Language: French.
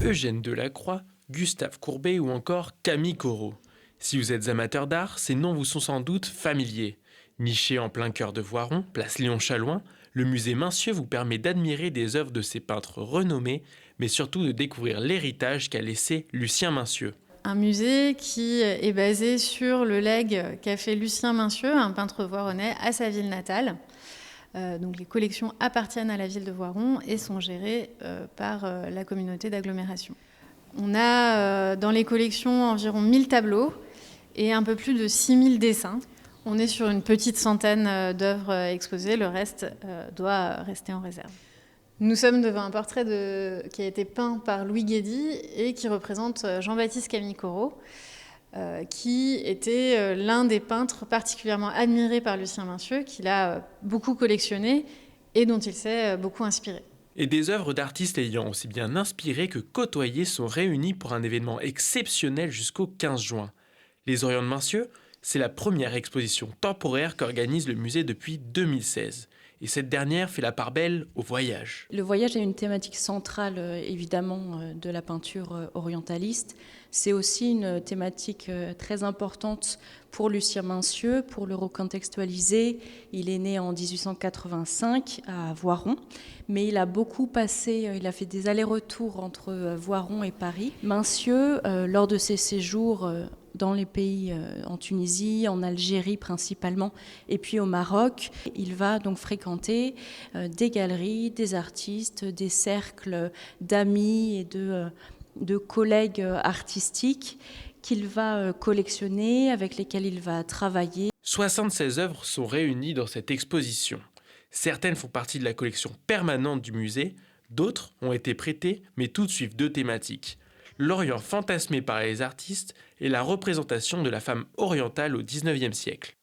Eugène Delacroix, Gustave Courbet ou encore Camille Corot. Si vous êtes amateur d'art, ces noms vous sont sans doute familiers. Niché en plein cœur de Voiron, place Léon-Chalouin, le musée Mincieux vous permet d'admirer des œuvres de ces peintres renommés, mais surtout de découvrir l'héritage qu'a laissé Lucien Mincieux. Un musée qui est basé sur le legs qu'a fait Lucien Mincieux, un peintre voironnais, à sa ville natale. Donc les collections appartiennent à la ville de Voiron et sont gérées par la communauté d'agglomération. On a dans les collections environ 1000 tableaux et un peu plus de 6000 dessins. On est sur une petite centaine d'œuvres exposées, le reste doit rester en réserve. Nous sommes devant un portrait qui a été peint par Louis Guédy et qui représente Jean-Baptiste Camille Corot, qui était l'un des peintres particulièrement admirés par Lucien Mincieux, qu'il a beaucoup collectionné et dont il s'est beaucoup inspiré. Et des œuvres d'artistes ayant aussi bien inspiré que côtoyé sont réunies pour un événement exceptionnel jusqu'au 15 juin. Les Orients de Mincieux, c'est la première exposition temporaire qu'organise le musée depuis 2016. Et cette dernière fait la part belle au voyage. Le voyage est une thématique centrale, évidemment, de la peinture orientaliste. C'est aussi une thématique très importante pour Lucien Mincieux, pour le recontextualiser. Il est né en 1885 à Voiron, mais il a fait des allers-retours entre Voiron et Paris. Mincieux, lors de ses séjours dans les pays, en Tunisie, en Algérie principalement, et puis au Maroc, il va donc fréquenter des galeries, des artistes, des cercles d'amis et de collègues artistiques qu'il va collectionner, avec lesquels il va travailler. 76 œuvres sont réunies dans cette exposition. Certaines font partie de la collection permanente du musée, d'autres ont été prêtées, mais toutes suivent deux thématiques. L'Orient fantasmé par les artistes et la représentation de la femme orientale au XIXe siècle.